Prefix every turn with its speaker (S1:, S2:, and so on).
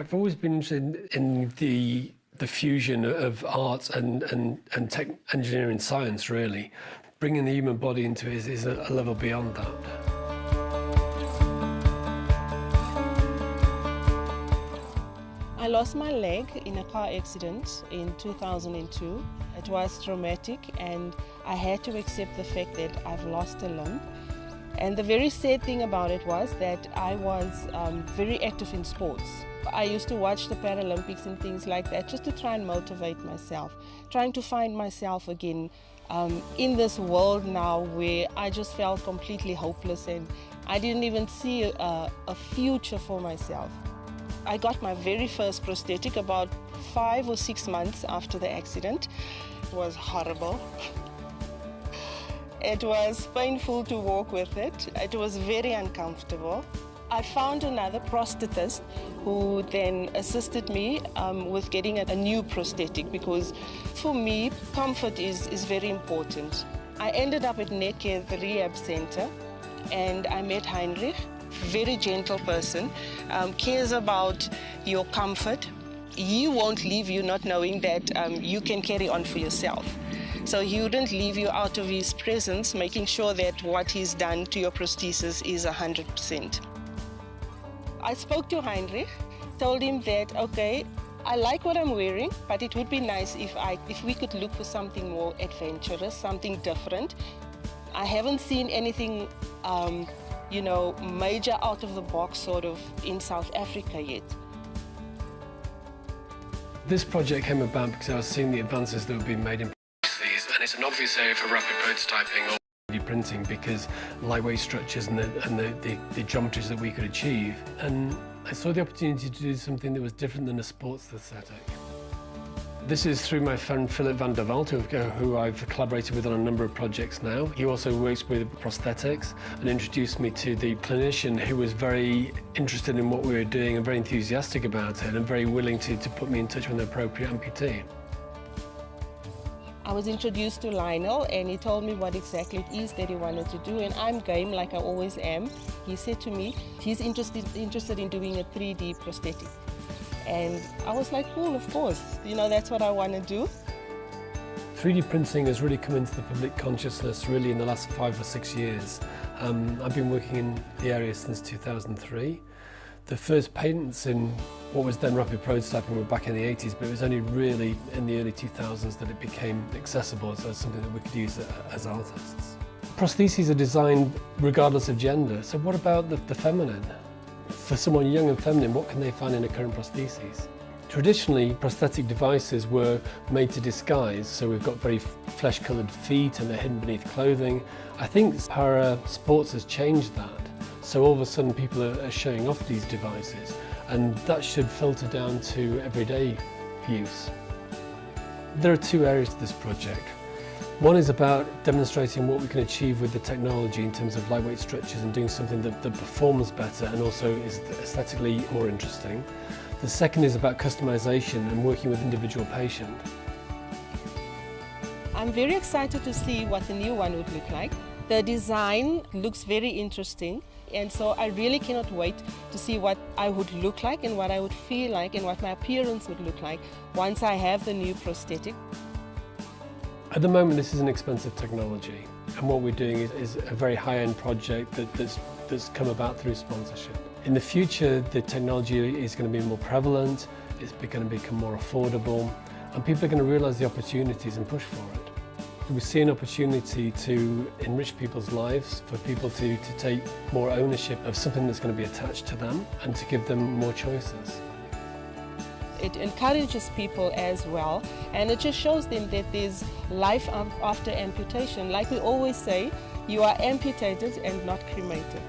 S1: I've always been interested in the fusion of art and tech, engineering science, really. Bringing the human body into it is a level beyond that.
S2: I lost my leg in a car accident in 2002. It was traumatic and I had to accept the fact that I've lost a limb. And the very sad thing about it was that I was very active in sports. I used to watch the Paralympics and things like that just to try and motivate myself, trying to find myself again in this world now where I just felt completely hopeless and I didn't even see a future for myself. I got my very first prosthetic about 5 or 6 months after the accident. It was horrible. It was painful to walk with it. It was very uncomfortable. I found another prosthetist who then assisted me with getting a new prosthetic because for me, comfort is very important. I ended up at Neck Care, the rehab center, and I met Heinrich. Very gentle person, cares about your comfort. He won't leave you not knowing that you can carry on for yourself. So he wouldn't leave you out of his presence, making sure that what he's done to your prosthesis is 100%. I spoke to Heinrich, told him that, okay, I like what I'm wearing, but it would be nice if we could look for something more adventurous, something different. I haven't seen anything major out of the box sort of in South Africa yet.
S1: This project came about because I was seeing the advances that were being made in prostheses, and it's an obvious area for rapid prototyping or 3D printing because lightweight structures and the geometries that we could achieve. And I saw the opportunity to do something that was different than a sports aesthetic. This is through my friend Philip van der Walt, who I've collaborated with on a number of projects now. He also works with prosthetics and introduced me to the clinician who was very interested in what we were doing and very enthusiastic about it and very willing to put me in touch with an appropriate amputee.
S2: I was introduced to Lionel and he told me what exactly it is that he wanted to do, and I'm game like I always am. He said to me he's interested in doing a 3D prosthetic. And I was like, cool, of course, that's what I want to do.
S1: 3D printing has really come into the public consciousness really in the last 5 or 6 years. I've been working in the area since 2003. The first patents in what was then rapid prototyping were back in the 80s, but it was only really in the early 2000s that it became accessible as something that we could use as artists. Prostheses are designed regardless of gender, so what about the feminine? For someone young and feminine, what can they find in a current prosthesis? Traditionally, prosthetic devices were made to disguise, so we've got very flesh-coloured feet and they're hidden beneath clothing. I think para sports has changed that, so all of a sudden people are showing off these devices, and that should filter down to everyday use. There are 2 areas to this project. One is about demonstrating what we can achieve with the technology in terms of lightweight structures and doing something that performs better and also is aesthetically more interesting. The second is about customization and working with individual patient.
S2: I'm very excited to see what the new one would look like. The design looks very interesting, and so I really cannot wait to see what I would look like and what I would feel like and what my appearance would look like once I have the new prosthetic.
S1: At the moment, this is an expensive technology, and what we're doing is a very high-end project that's come about through sponsorship. In the future, the technology is going to be more prevalent, it's going to become more affordable, and people are going to realise the opportunities and push for it. We see an opportunity to enrich people's lives, for people to take more ownership of something that's going to be attached to them and to give them more choices.
S2: It encourages people as well, and it just shows them that there's life after amputation. Like we always say, you are amputated and not cremated.